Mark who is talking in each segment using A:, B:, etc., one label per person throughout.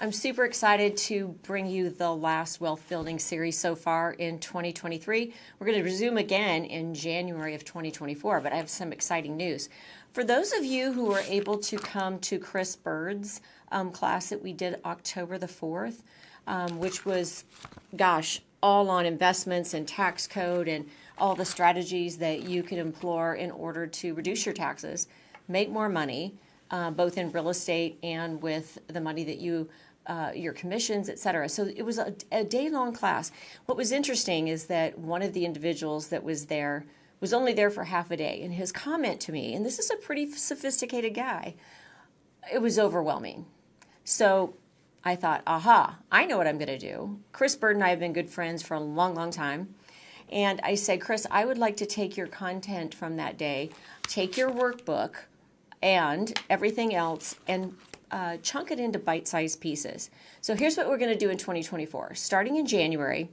A: I'm super excited to bring you the last wealth building series so far in 2023. We're going to resume again in January of 2024, but I have some exciting news. For those of you who were able to come to Chris Bird's class that we did October the 4th, which was, all on investments and tax code and all the strategies that you can employ in order to reduce your taxes, make more money, both in real estate and with the money that your commissions, et cetera. So it was a day-long class. What was interesting is that one of the individuals that was there was only there for half a day. And his comment to me, and this is a pretty sophisticated guy, it was overwhelming. So I thought, I know what I'm going to do. Chris Bird and I have been good friends for a long, long time. And I said, Chris, I would like to take your content from that day, take your workbook and everything else, and chunk it into bite-sized pieces. So here's what we're going to do in 2024. Starting in January,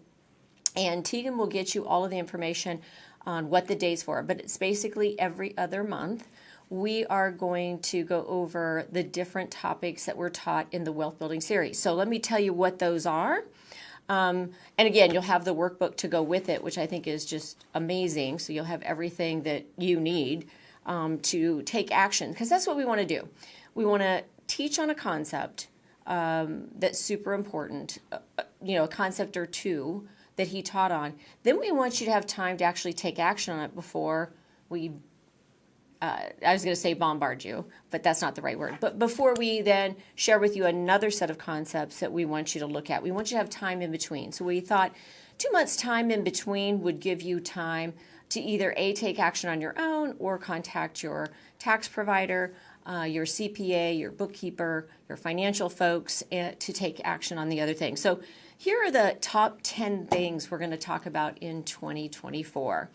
A: and Tegan will get you all of the information on what the day's for, but it's basically every other month. We are going to go over the different topics that were taught in the Wealth Building series. So let me tell you what those are. And again, you'll have the workbook to go with it, which I think is just amazing. So you'll have everything that you need to take action, because that's what we want to do. We want to teach on a concept that's super important, a concept or two that he taught on. Then we want you to have time to actually take action on it before we, I was going to say bombard you, but that's not the right word. But before we then share with you another set of concepts that we want you to look at, we want you to have time in between. So we thought 2 months time in between would give you time to either take action on your own or contact your tax provider, your CPA, your bookkeeper, your financial folks to take action on the other things. So here are the top 10 things we're going to talk about in 2024.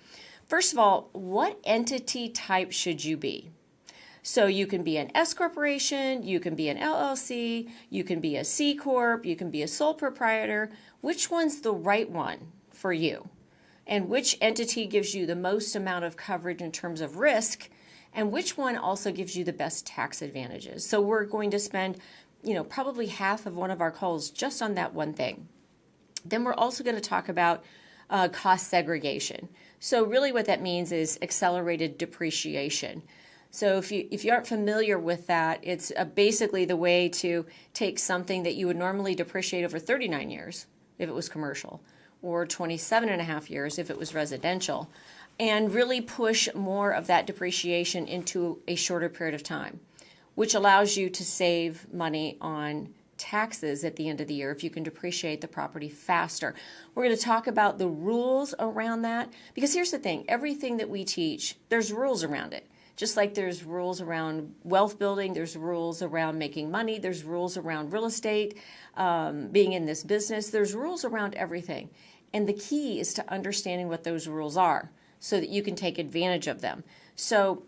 A: First of all, what entity type should you be? So you can be an S corporation, you can be an LLC, you can be a C corp, you can be a sole proprietor. Which one's the right one for you? And which entity gives you the most amount of coverage in terms of risk? And which one also gives you the best tax advantages? So we're going to spend, probably half of one of our calls just on that one thing. Then we're also going to talk about cost segregation. So really what that means is accelerated depreciation. So if you aren't familiar with that, it's basically the way to take something that you would normally depreciate over 39 years if it was commercial, or 27 and a half years if it was residential, and really push more of that depreciation into a shorter period of time, which allows you to save money on taxes at the end of the year if you can depreciate the property faster. We're going to talk about the rules around that, because here's the thing, everything that we teach, there's rules around it. Just like there's rules around wealth building, there's rules around making money, there's rules around real estate, being in this business, there's rules around everything. And the key is to understanding what those rules are so that you can take advantage of them. So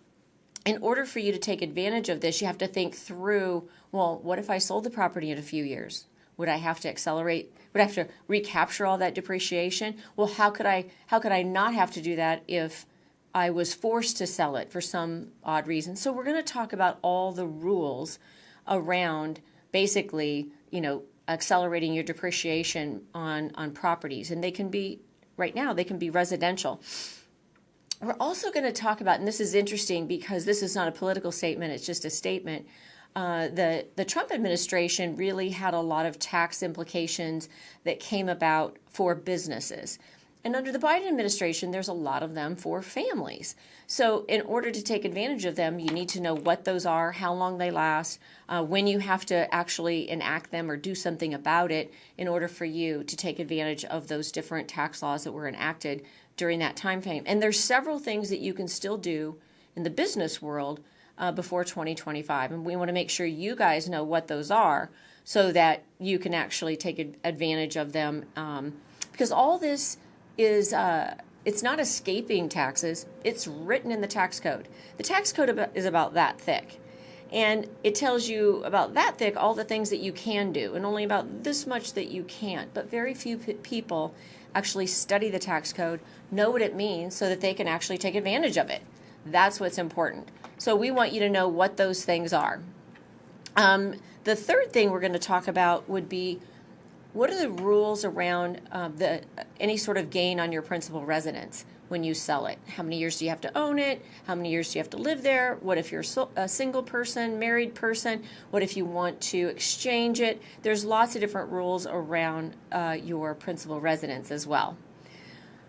A: in order for you to take advantage of this, you have to think through, well, what if I sold the property in a few years? Would I have to accelerate? Would I have to recapture all that depreciation? Well, how could I not have to do that if I was forced to sell it for some odd reason? So we're going to talk about all the rules around basically, accelerating your depreciation on properties. And they can be, right now, they can be residential. We're also going to talk about, and this is interesting because this is not a political statement, it's just a statement. The Trump administration really had a lot of tax implications that came about for businesses. And under the Biden administration, there's a lot of them for families. So in order to take advantage of them, you need to know what those are, how long they last, when you have to actually enact them or do something about it in order for you to take advantage of those different tax laws that were enacted during that time frame. And there's several things that you can still do in the business world before 2025. And we want to make sure you guys know what those are so that you can actually take advantage of them. Because all this is, it's not escaping taxes, it's written in the tax code. The tax code is about that thick. And it tells you about that thick all the things that you can do and only about this much that you can't. But very few people actually study the tax code, know what it means so that they can actually take advantage of it. That's what's important. So we want you to know what those things are. The third thing we're going to talk about would be, what are the rules around any sort of gain on your principal residence when you sell it? How many years do you have to own it? How many years do you have to live there? What if you're a single person, married person? What if you want to exchange it? There's lots of different rules around your principal residence as well.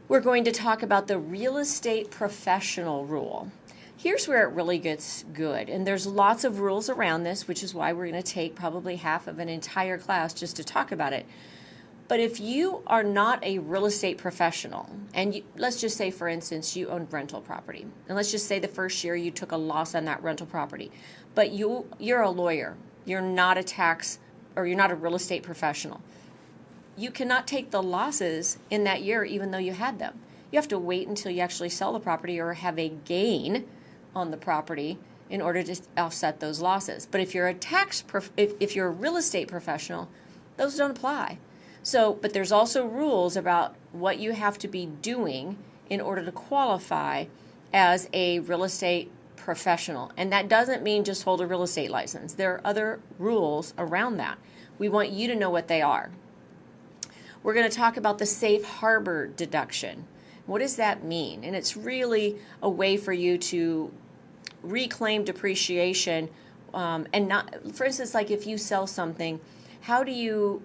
A: We're going to talk about the real estate professional rule. Here's where it really gets good, and there's lots of rules around this, which is why we're going to take probably half of an entire class just to talk about it. But if you are not a real estate professional, and let's just say, for instance, you own rental property, and let's just say the first year you took a loss on that rental property, but you're a lawyer, you're not you're not a real estate professional. You cannot take the losses in that year even though you had them. You have to wait until you actually sell the property or have a gain on the property in order to offset those losses. But if you're if you're a real estate professional, those don't apply. But there's also rules about what you have to be doing in order to qualify as a real estate professional. And that doesn't mean just hold a real estate license. There are other rules around that. We want you to know what they are. We're going to talk about the safe harbor deduction. What does that mean? And it's really a way for you to reclaim depreciation, and not, for instance, like if you sell something, how do you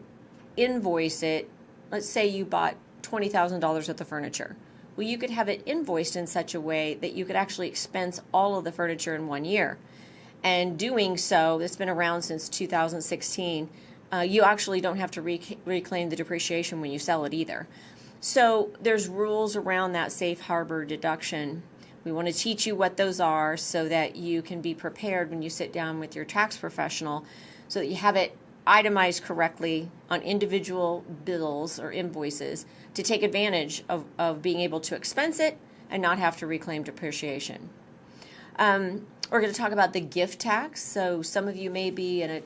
A: invoice it? Let's say you bought $20,000 worth of furniture. Well, you could have it invoiced in such a way that you could actually expense all of the furniture in 1 year. And doing so, it's been around since 2016, you actually don't have to reclaim the depreciation when you sell it either. So there's rules around that safe harbor deduction. We want to teach you what those are so that you can be prepared when you sit down with your tax professional, so that you have it itemized correctly on individual bills or invoices to take advantage of being able to expense it and not have to reclaim depreciation. We're going to talk about the gift tax. So some of you may be in a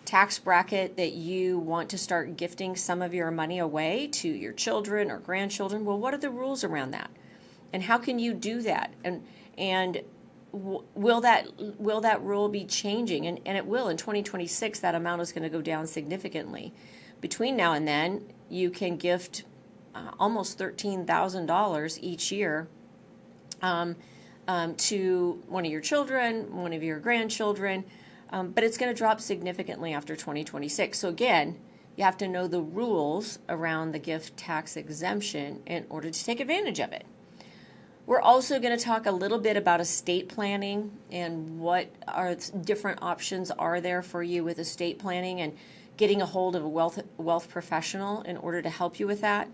A: tax bracket that you want to start gifting some of your money away to your children or grandchildren. Well, what are the rules around that? And how can you do that? And will that rule be changing? And it will. In 2026, that amount is going to go down significantly. Between now and then, you can gift almost $13,000 each year to one of your children, one of your grandchildren, but it's going to drop significantly after 2026. So again, you have to know the rules around the gift tax exemption in order to take advantage of it. We're also going to talk a little bit about estate planning and what are different options are there for you with estate planning, and getting a hold of a wealth professional in order to help you with that.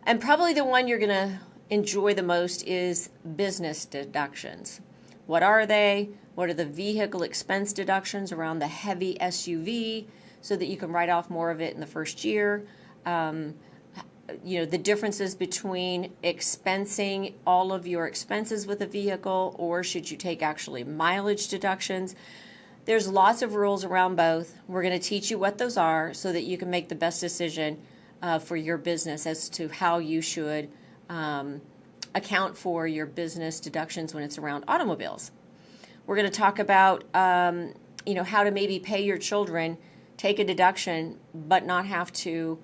A: And probably the one you're going to enjoy the most is business deductions. What are they? What are the vehicle expense deductions around the heavy SUV so that you can write off more of it in the first year? The differences between expensing all of your expenses with a vehicle, or should you take actually mileage deductions? There's lots of rules around both. We're going to teach you what those are so that you can make the best decision for your business as to how you should account for your business deductions when it's around automobiles. We're going to talk about how to maybe pay your children, take a deduction, but not have to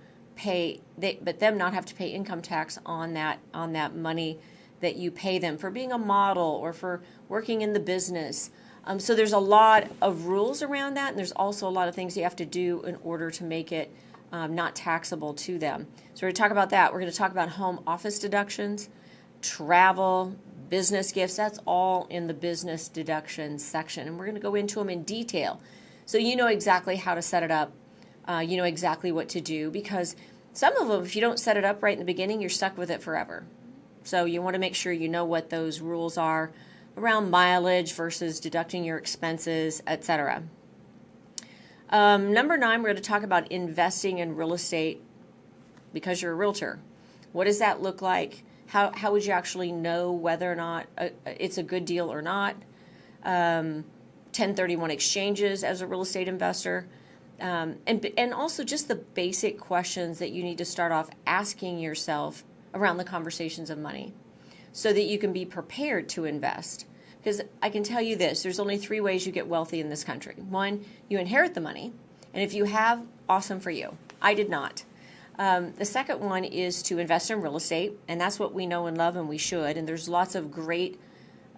A: them not have to pay income tax on that money that you pay them for being a model or for working in the business. So there's a lot of rules around that, and there's also a lot of things you have to do in order to make it not taxable to them. So we're going to talk about that. We're going to talk about home office deductions, travel, business gifts. That's all in the business deductions section, and we're going to go into them in detail so you know exactly how to set it up. You know exactly what to do, because some of them, if you don't set it up right in the beginning, you're stuck with it forever. So you want to make sure you know what those rules are around mileage versus deducting your expenses, etc. Number 9, we're going to talk about investing in real estate because you're a realtor. What does that look like? How would you actually know whether or not it's a good deal or not? 1031 exchanges as a real estate investor. And also just the basic questions that you need to start off asking yourself around the conversations of money so that you can be prepared to invest. Because I can tell you this, there's only 3 ways you get wealthy in this country. 1, you inherit the money, and if you have, awesome for you. I did not. The second one is to invest in real estate, and that's what we know and love, and we should. And there's lots of great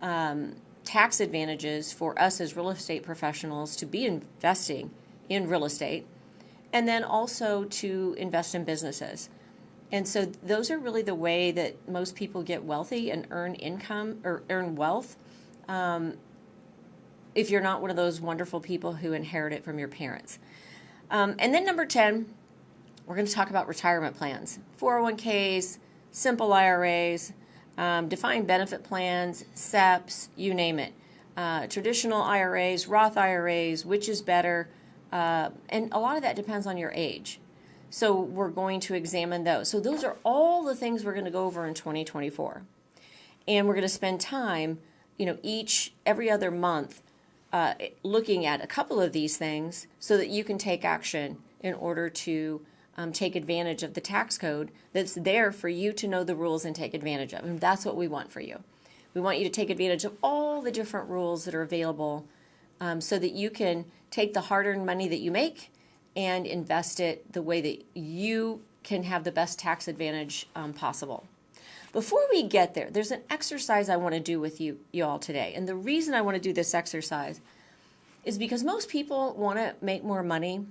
A: tax advantages for us as real estate professionals to be investing in real estate, and then also to invest in businesses. And so those are really the way that most people get wealthy and earn income or earn wealth. If you're not one of those wonderful people who inherit it from your parents. And then number 10, we're going to talk about retirement plans, 401ks, simple IRAs, defined benefit plans, SEPs, you name it. Traditional IRAs, Roth IRAs, which is better, and a lot of that depends on your age. So we're going to examine those. So those are all the things we're going to go over in 2024. And we're going to spend time, every other month looking at a couple of these things so that you can take action in order to take advantage of the tax code that's there for you to know the rules and take advantage of. And that's what we want for you. We want you to take advantage of all the different rules that are available so that you can take the hard-earned money that you make and invest it the way that you can have the best tax advantage possible. Before we get there, there's an exercise I want to do with you all today. And the reason I want to do this exercise is because most people want to make more money,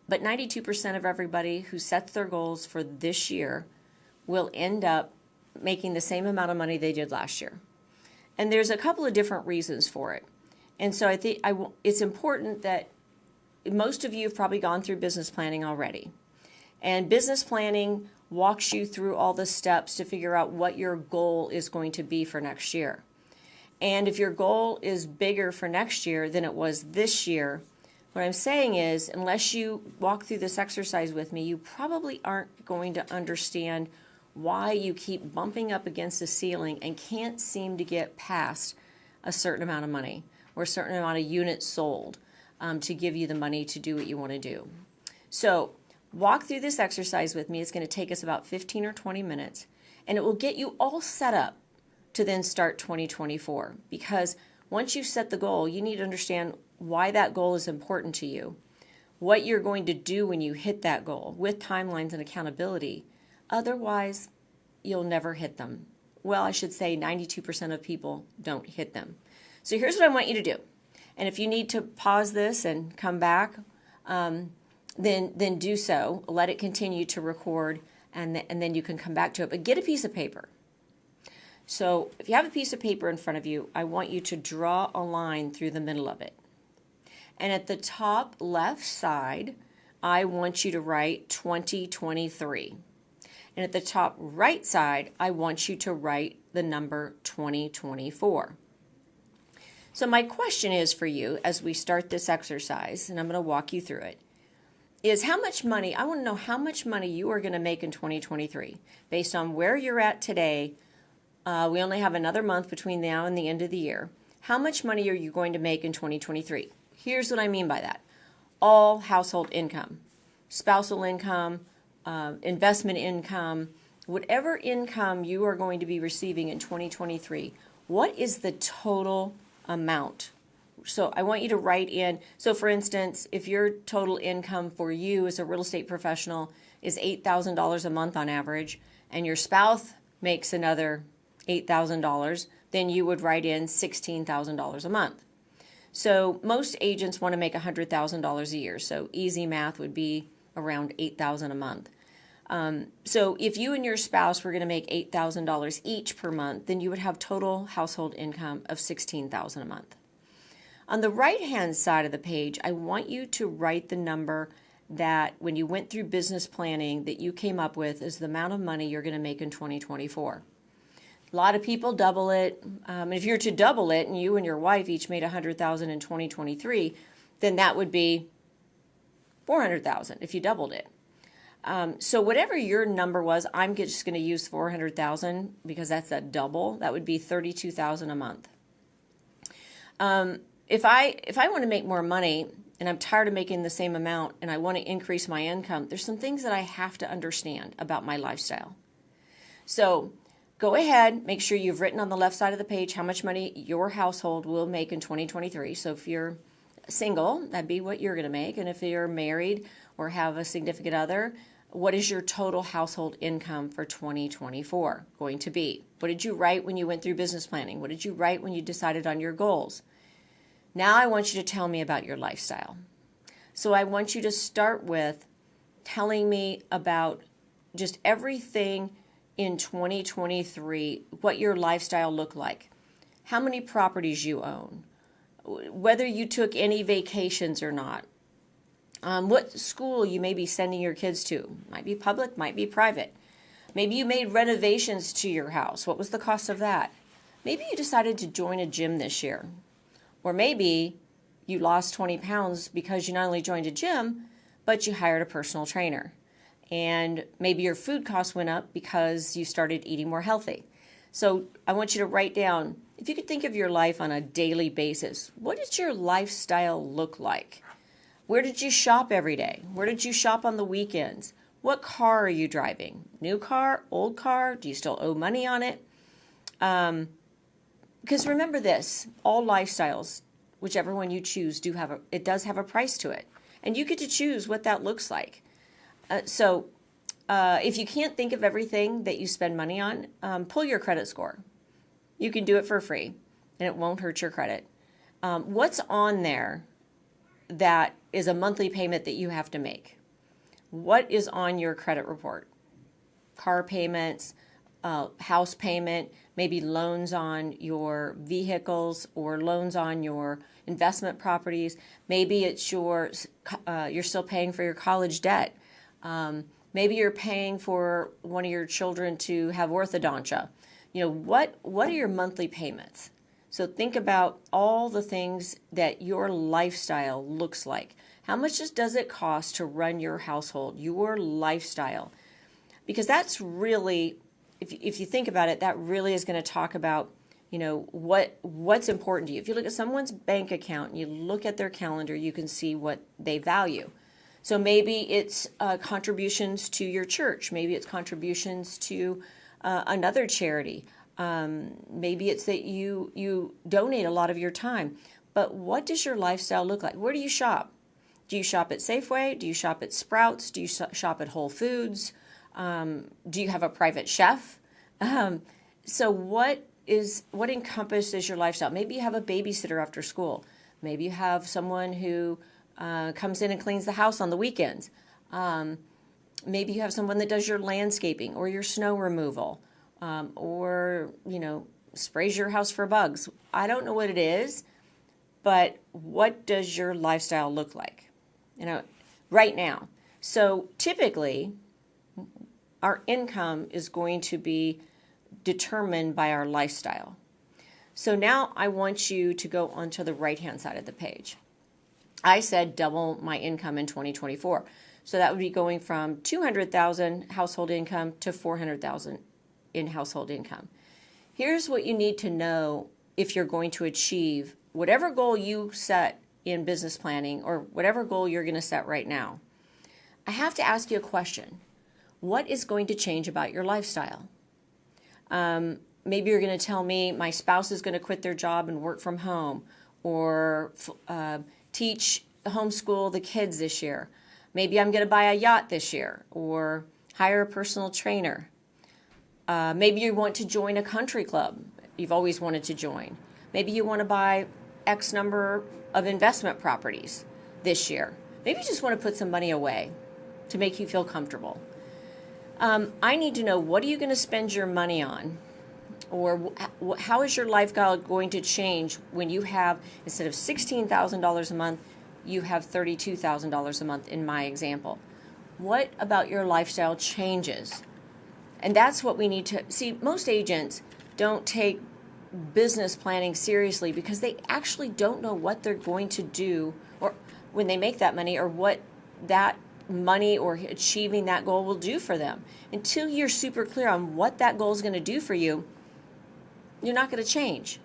A: but 92% of everybody who sets their goals for this year will end up making the same amount of money they did last year. And there's a couple of different reasons for it. And so I think it's important that most of you have probably gone through business planning already. And business planning walks you through all the steps to figure out what your goal is going to be for next year. And if your goal is bigger for next year than it was this year, what I'm saying is, unless you walk through this exercise with me, you probably aren't going to understand why you keep bumping up against the ceiling and can't seem to get past a certain amount of money or a certain amount of units sold to give you the money to do what you want to do. So walk through this exercise with me. It's going to take us about 15 or 20 minutes, and it will get you all set up to then start 2024. Because once you've set the goal, you need to understand why that goal is important to you, what you're going to do when you hit that goal with timelines and accountability. Otherwise, you'll never hit them. Well, I should say 92% of people don't hit them. So here's what I want you to do. And if you need to pause this and come back, then do so. Let it continue to record, and then you can come back to it. But get a piece of paper. So if you have a piece of paper in front of you, I want you to draw a line through the middle of it. And at the top left side, I want you to write 2023. And at the top right side, I want you to write the number 2024. So my question is for you as we start this exercise, and I'm going to walk you through it, is how much money, I want to know how much money you are going to make in 2023 based on where you're at today. We only have another month between now and the end of the year. How much money are you going to make in 2023? Here's what I mean by that. All household income, spousal income, investment income, whatever income you are going to be receiving in 2023, what is the total amount? So I want you to write in. So for instance, if your total income for you as a real estate professional is $8,000 a month on average, and your spouse makes another $8,000, then you would write in $16,000 a month. So most agents want to make $100,000 a year. So easy math would be around $8,000 a month. So if you and your spouse were going to make $8,000 each per month, then you would have total household income of $16,000 a month. On the right-hand side of the page, I want you to write the number that when you went through business planning that you came up with as the amount of money you're going to make in 2024. A lot of people double it. If you're to double it and you and your wife each made $100,000 in 2023, then that would be $400,000 if you doubled it. So whatever your number was, I'm just going to use $400,000 because that's a double. That would be $32,000 a month. If I want to make more money and I'm tired of making the same amount and I want to increase my income, there's some things that I have to understand about my lifestyle. So go ahead, make sure you've written on the left side of the page how much money your household will make in 2023. So if you're single, that'd be what you're going to make. And if you're married or have a significant other, what is your total household income for 2024 going to be? What did you write when you went through business planning? What did you write when you decided on your goals? Now I want you to tell me about your lifestyle. So I want you to start with telling me about just everything in 2023, what your lifestyle looked like, how many properties you own, whether you took any vacations or not, what school you may be sending your kids to. Might be public, might be private. Maybe you made renovations to your house. What was the cost of that? Maybe you decided to join a gym this year. Or maybe you lost 20 pounds because you not only joined a gym, but you hired a personal trainer. And maybe your food costs went up because you started eating more healthy. So I want you to write down, if you could think of your life on a daily basis, what did your lifestyle look like? Where did you shop every day? Where did you shop on the weekends? What car are you driving? New car, old car? Do you still owe money on it? Because remember this, all lifestyles, whichever one you choose, it does have a price to it. And you get to choose what that looks like. So if you can't think of everything that you spend money on, pull your credit score. You can do it for free, and it won't hurt your credit. What's on there that is a monthly payment that you have to make? What is on your credit report? Car payments, house payment, maybe loans on your vehicles or loans on your investment properties. Maybe it's you're still paying for your college debt. Maybe you're paying for one of your children to have orthodontia. What are your monthly payments? So think about all the things that your lifestyle looks like. How much does it cost to run your household, your lifestyle? Because that's really, if you think about it, that really is going to talk about, what's important to you. If you look at someone's bank account and you look at their calendar, you can see what they value. So maybe it's contributions to your church. Maybe it's contributions to another charity. Maybe it's that you donate a lot of your time. But what does your lifestyle look like? Where do you shop? Do you shop at Safeway? Do you shop at Sprouts? Do you shop at Whole Foods? Do you have a private chef? So what encompasses your lifestyle? Maybe you have a babysitter after school. Maybe you have someone who comes in and cleans the house on the weekends. Maybe you have someone that does your landscaping or your snow removal, or sprays your house for bugs. I don't know what it is, but what does your lifestyle look like? Right now. So typically, our income is going to be determined by our lifestyle. So now I want you to go onto the right-hand side of the page. I said double my income in 2024. So that would be going from $200,000 household income to $400,000 in household income. Here's what you need to know if you're going to achieve whatever goal you set in business planning or whatever goal you're going to set right now. I have to ask you a question. What is going to change about your lifestyle? Maybe you're going to tell me my spouse is going to quit their job and work from home, or homeschool the kids this year. Maybe I'm going to buy a yacht this year or hire a personal trainer. Maybe you want to join a country club you've always wanted to join. Maybe you want to buy X number of investment properties this year. Maybe you just want to put some money away to make you feel comfortable. I need to know, what are you going to spend your money on? Or how is your lifestyle going to change when you have, instead of $16,000 a month, you have $32,000 a month in my example? What about your lifestyle changes? And that's what we need to see. Most agents don't take business planning seriously because they actually don't know what they're going to do, or when they make that money, or what that money or achieving that goal will do for them. Until you're super clear on what that goal is going to do for you, you're not going to change.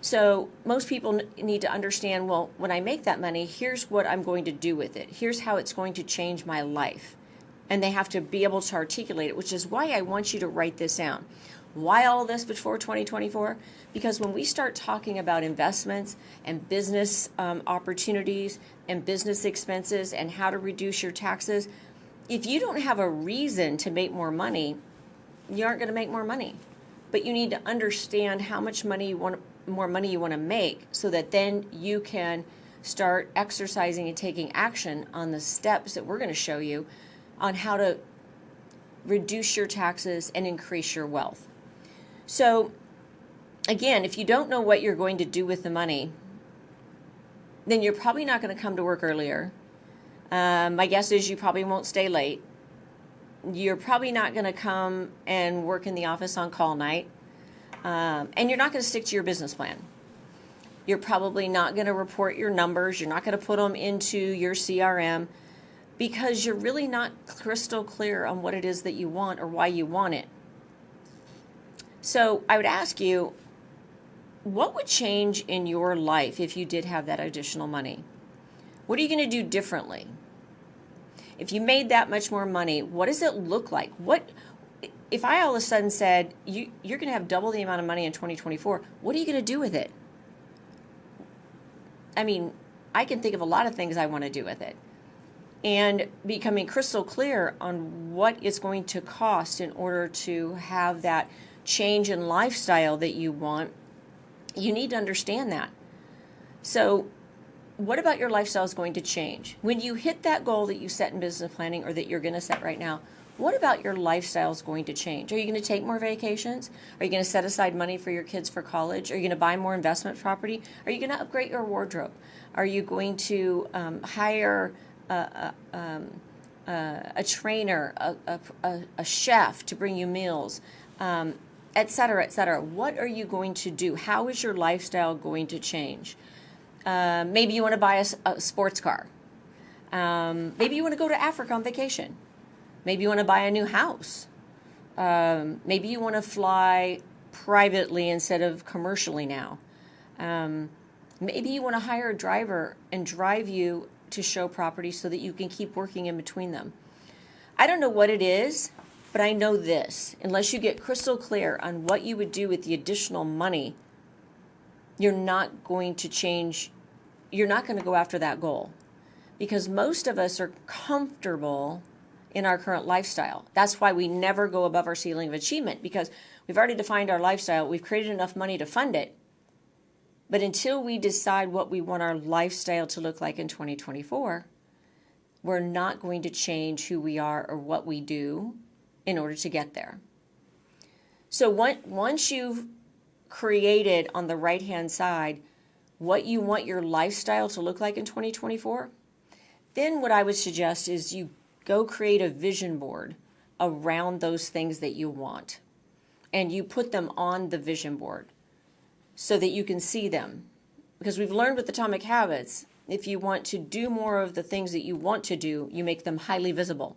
A: So most people need to understand, well, when I make that money, here's what I'm going to do with it. Here's how it's going to change my life. And they have to be able to articulate it, which is why I want you to write this down. Why all this before 2024? Because when we start talking about investments and business opportunities and business expenses and how to reduce your taxes, if you don't have a reason to make more money, you aren't going to make more money. But you need to understand how much more money you want to make, so that then you can start exercising and taking action on the steps that we're going to show you on how to reduce your taxes and increase your wealth. So again, if you don't know what you're going to do with the money, then you're probably not going to come to work earlier. My guess is you probably won't stay late. You're probably not going to come and work in the office on call night. And you're not going to stick to your business plan. You're probably not going to report your numbers. You're not going to put them into your CRM, because you're really not crystal clear on what it is that you want or why you want it. So I would ask you, what would change in your life if you did have that additional money? What are you going to do differently? If you made that much more money, what does it look like? If I all of a sudden said, you're going to have double the amount of money in 2024, what are you going to do with it? I mean, I can think of a lot of things I want to do with it. And becoming crystal clear on what it's going to cost in order to have that change in lifestyle that you want, you need to understand that. So what about your lifestyle is going to change? When you hit that goal that you set in business planning, or that you're going to set right now, what about your lifestyle is going to change? Are you going to take more vacations? Are you going to set aside money for your kids for college? Are you going to buy more investment property? Are you going to upgrade your wardrobe? Are you going to hire a trainer, a chef to bring you meals, et cetera, et cetera? What are you going to do? How is your lifestyle going to change? Maybe you want to buy a sports car. Maybe you want to go to Africa on vacation. Maybe you want to buy a new house. Maybe you want to fly privately instead of commercially now. Maybe you want to hire a driver and drive you to show property so that you can keep working in between them. I don't know what it is, but I know this. Unless you get crystal clear on what you would do with the additional money, you're not going to change. You're not going to go after that goal, because most of us are comfortable in our current lifestyle. That's why we never go above our ceiling of achievement, because we've already defined our lifestyle. We've created enough money to fund it. But until we decide what we want our lifestyle to look like in 2024, we're not going to change who we are or what we do in order to get there. So once you've created on the right-hand side what you want your lifestyle to look like in 2024, then what I would suggest is you go create a vision board around those things that you want, and you put them on the vision board so that you can see them. Because we've learned with Atomic Habits, if you want to do more of the things that you want to do, you make them highly visible.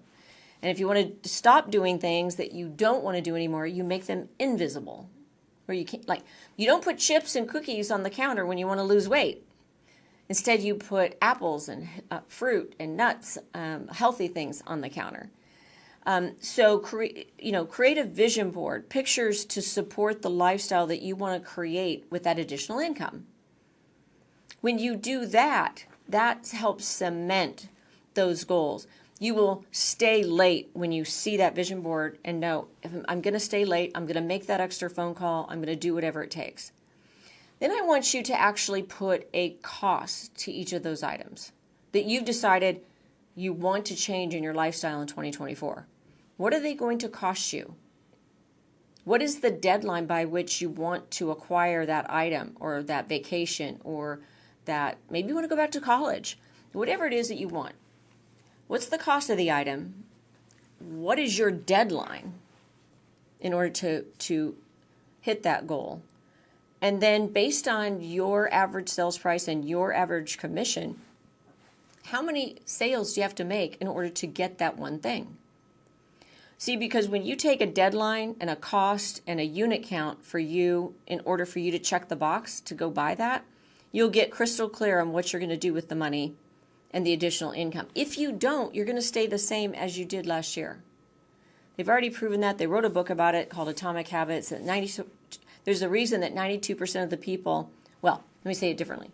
A: And if you want to stop doing things that you don't want to do anymore, you make them invisible. Or you can't, you don't put chips and cookies on the counter when you want to lose weight. Instead, you put apples and fruit and nuts, healthy things on the counter. So create a vision board, pictures to support the lifestyle that you want to create with that additional income. When you do that, that helps cement those goals. You will stay late when you see that vision board and know, if I'm going to stay late, I'm going to make that extra phone call, I'm going to do whatever it takes. Then I want you to actually put a cost to each of those items that you've decided you want to change in your lifestyle in 2024. What are they going to cost you? What is the deadline by which you want to acquire that item or that vacation, or that maybe you want to go back to college? Whatever it is that you want. What's the cost of the item? What is your deadline in order to hit that goal? And then based on your average sales price and your average commission, how many sales do you have to make in order to get that one thing? See, because when you take a deadline and a cost and a unit count for you in order for you to check the box to go buy that, you'll get crystal clear on what you're going to do with the money and the additional income. If you don't, you're going to stay the same as you did last year. They've already proven that. They wrote a book about it called Atomic Habits. There's a reason that 92% of the people, well, let me say it differently.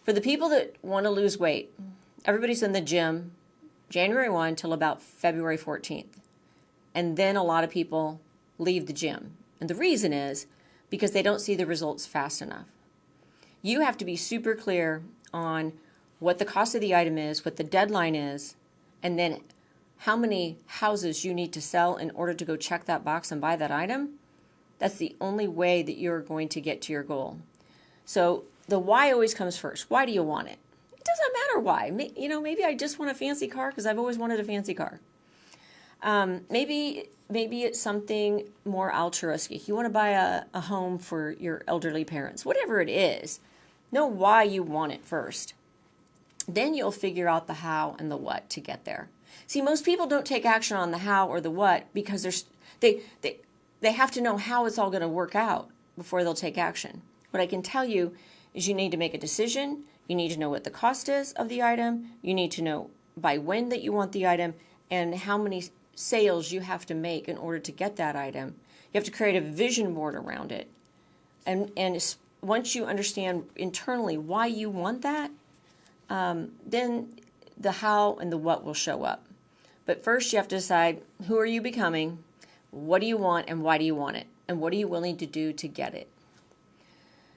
A: For the people that want to lose weight, everybody's in the gym January 1 till about February 14th. And then a lot of people leave the gym. And the reason is because they don't see the results fast enough. You have to be super clear on what the cost of the item is, what the deadline is, and then how many houses you need to sell in order to go check that box and buy that item. That's the only way that you're going to get to your goal. So the why always comes first. Why do you want it? It doesn't matter why. Maybe I just want a fancy car because I've always wanted a fancy car. Maybe it's something more altruistic. You want to buy a home for your elderly parents. Whatever it is, know why you want it first. Then you'll figure out the how and the what to get there. See, most people don't take action on the how or the what because they have to know how it's all going to work out before they'll take action. What I can tell you is you need to make a decision. You need to know what the cost is of the item. You need to know by when that you want the item and how many sales you have to make in order to get that item. You have to create a vision board around it. And once you understand internally why you want that, then the how and the what will show up. But first you have to decide, who are you becoming? What do you want and why do you want it? And what are you willing to do to get it?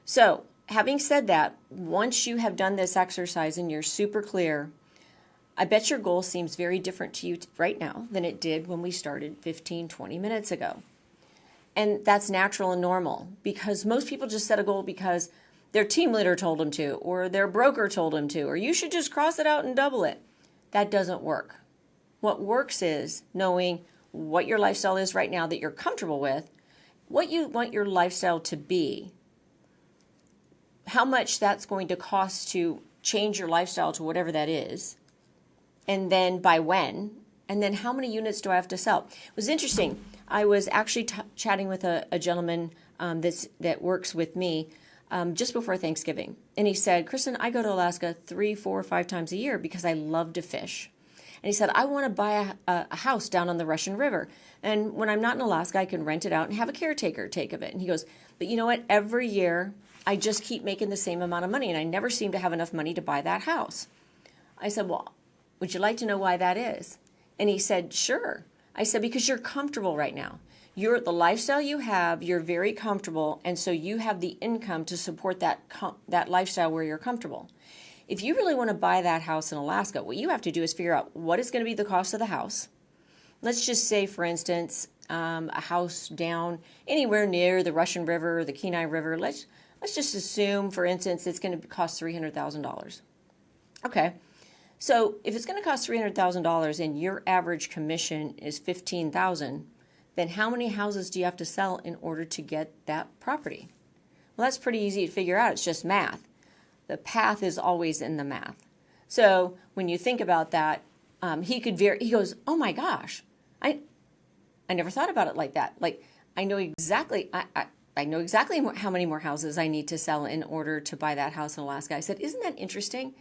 A: So, having said that, once you have done this exercise and you're super clear, I bet your goal seems very different to you right now than it did when we started 15, 20 minutes ago. And that's natural and normal because most people just set a goal because their team leader told them to, or their broker told them to, or you should just cross it out and double it. That doesn't work. What works is knowing what your lifestyle is right now that you're comfortable with, what you want your lifestyle to be, how much that's going to cost to change your lifestyle to whatever that is, and then by when, and then how many units do I have to sell? It was interesting. I was actually chatting with a gentleman that works with me just before Thanksgiving. And he said, Kristan, I go to Alaska 3, 4, 5 times a year because I love to fish. And he said, I want to buy a house down on the Russian River. And when I'm not in Alaska, I can rent it out and have a caretaker take of it. And he goes, but you know what? Every year, I just keep making the same amount of money, and I never seem to have enough money to buy that house. I said, well, would you like to know why that is? And he said, sure. I said, because you're comfortable right now. The lifestyle you have, you're very comfortable, and so you have the income to support that lifestyle where you're comfortable. If you really want to buy that house in Alaska, what you have to do is figure out what is going to be the cost of the house. Let's just say, for instance, a house down anywhere near the Russian River or the Kenai River. Let's just assume, for instance, it's going to cost $300,000. Okay, so if it's going to cost $300,000 and your average commission is $15,000, then how many houses do you have to sell in order to get that property? Well, that's pretty easy to figure out. It's just math. The path is always in the math. So when you think about that, he goes, oh my gosh, I never thought about it like that. Like I know exactly how many more houses I need to sell in order to buy that house in Alaska. I said, isn't that interesting?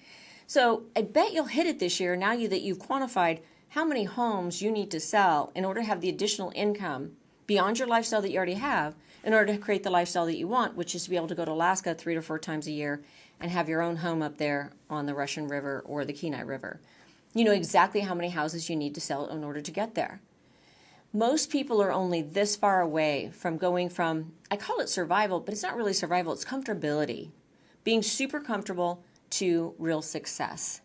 A: So I bet you'll hit it this year now that you've quantified how many homes you need to sell in order to have the additional income beyond your lifestyle that you already have in order to create the lifestyle that you want, which is to be able to go to Alaska 3 to 4 times a year and have your own home up there on the Russian River or the Kenai River. You know exactly how many houses you need to sell in order to get there. Most people are only this far away from going from, I call it survival, but it's not really survival, it's comfortability. Being super comfortable to real success.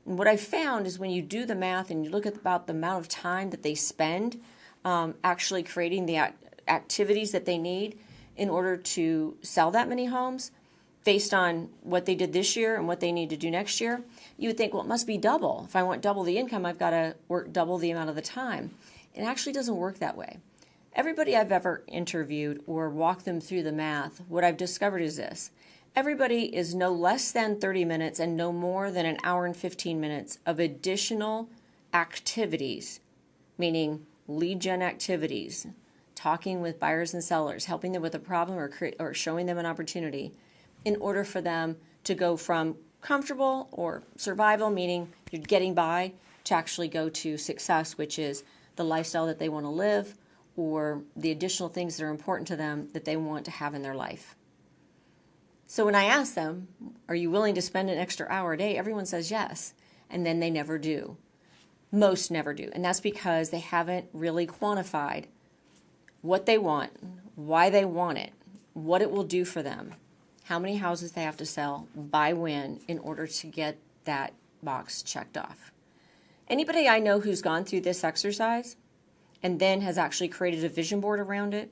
A: And what I found is when you do the math and you look at about the amount of time that they spend actually creating the activities that they need in order to sell that many homes, based on what they did this year and what they need to do next year, you would think, well, it must be double. If I want double the income, I've got to work double the amount of the time. It actually doesn't work that way. Everybody I've ever interviewed or walked them through the math, what I've discovered is this. Everybody is no less than 30 minutes and no more than an hour and 15 minutes of additional activities, meaning lead gen activities, talking with buyers and sellers, helping them with a problem or showing them an opportunity, in order for them to go from comfortable or survival, meaning you're getting by, to actually go to success, which is the lifestyle that they want to live or the additional things that are important to them that they want to have in their life. So when I ask them, are you willing to spend an extra hour a day? Everyone says yes. And then they never do. Most never do. And that's because they haven't really quantified what they want, why they want it, what it will do for them, how many houses they have to sell, by when, in order to get that box checked off. Anybody I know who's gone through this exercise and then has actually created a vision board around it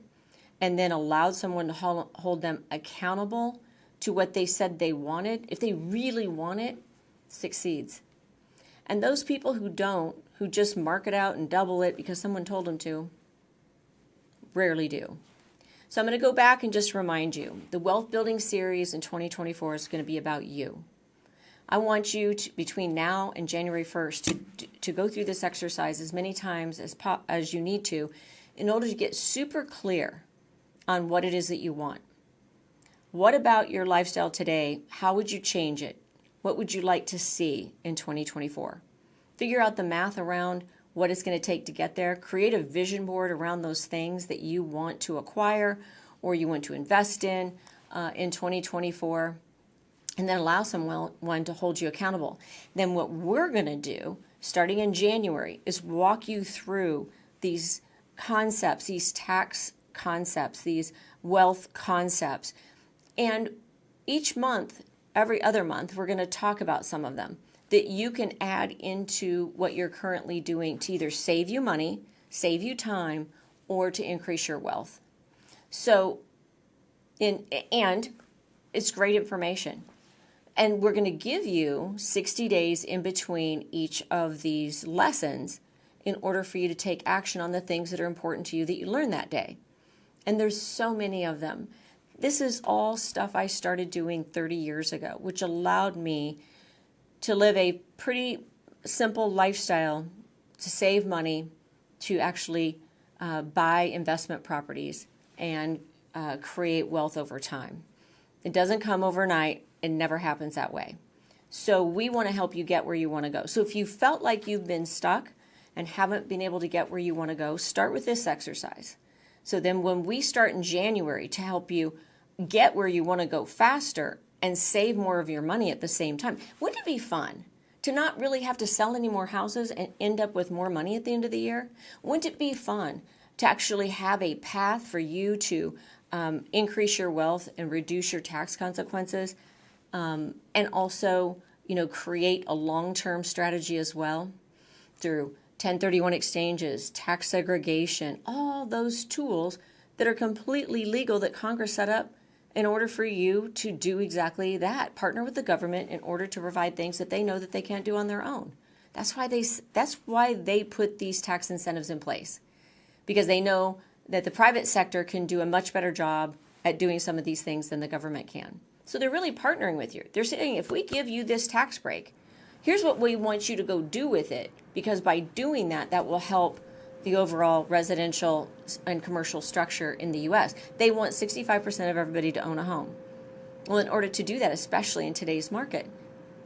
A: and then allowed someone to hold them accountable to what they said they wanted, if they really want it, succeeds. And those people who don't, who just mark it out and double it because someone told them to, rarely do. So I'm going to go back and just remind you, the Wealth Building Series in 2024 is going to be about you. I want you to, between now and January 1st, to go through this exercise as many times as you need to in order to get super clear on what it is that you want. What about your lifestyle today? How would you change it? What would you like to see in 2024? Figure out the math around what it's going to take to get there. Create a vision board around those things that you want to acquire or you want to invest in 2024. And then allow someone to hold you accountable. Then what we're going to do, starting in January, is walk you through these concepts, these tax concepts, these wealth concepts. And each month, every other month, we're going to talk about some of them that you can add into what you're currently doing to either save you money, save you time, or to increase your wealth. So, and it's great information. And we're going to give you 60 days in between each of these lessons in order for you to take action on the things that are important to you that you learned that day. And there's so many of them. This is all stuff I started doing 30 years ago, which allowed me to live a pretty simple lifestyle, to save money, to actually buy investment properties and create wealth over time. It doesn't come overnight. It never happens that way. So we want to help you get where you want to go. So if you felt like you've been stuck and haven't been able to get where you want to go, start with this exercise. So then when we start in January to help you get where you want to go faster and save more of your money at the same time, wouldn't it be fun to not really have to sell any more houses and end up with more money at the end of the year? Wouldn't it be fun to actually have a path for you to increase your wealth and reduce your tax consequences, and also, create a long-term strategy as well through 1031 exchanges, tax segregation, all those tools that are completely legal that Congress set up in order for you to do exactly that, partner with the government in order to provide things that they know that they can't do on their own. That's why they put these tax incentives in place, because they know that the private sector can do a much better job at doing some of these things than the government can. So they're really partnering with you. They're saying, if we give you this tax break, here's what we want you to go do with it, because by doing that, that will help the overall residential and commercial structure in the U.S. They want 65% of everybody to own a home. Well, in order to do that, especially in today's market,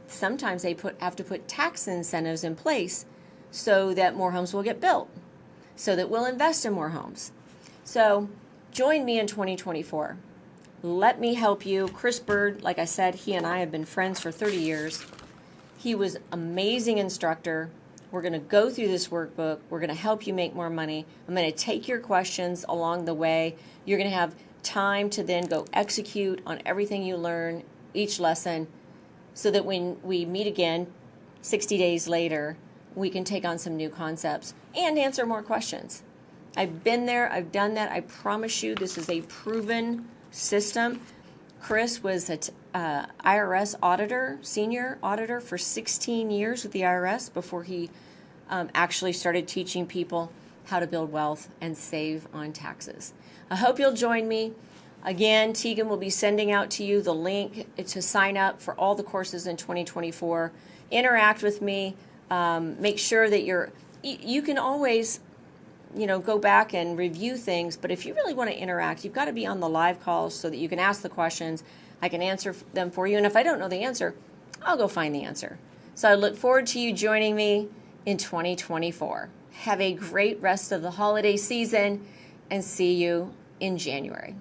A: sometimes they have to put tax incentives in place so that more homes will get built, so that we'll invest in more homes. So join me in 2024. Let me help you. Chris Bird, like I said, he and I have been friends for 30 years. He was an amazing instructor. We're going to go through this workbook. We're going to help you make more money. I'm going to take your questions along the way. You're going to have time to then go execute on everything you learn each lesson, so that when we meet again 60 days later, we can take on some new concepts and answer more questions. I've been there. I've done that. I promise you, this is a proven system. Chris was an IRS auditor, senior auditor for 16 years with the IRS before he actually started teaching people how to build wealth and save on taxes. I hope you'll join me. Again, Tegan will be sending out to you the link to sign up for all the courses in 2024. Interact with me. Make sure that you can always go back and review things, but if you really want to interact, you've got to be on the live calls so that you can ask the questions. I can answer them for you, and if I don't know the answer, I'll go find the answer. So I look forward to you joining me in 2024. Have a great rest of the holiday season and see you in January.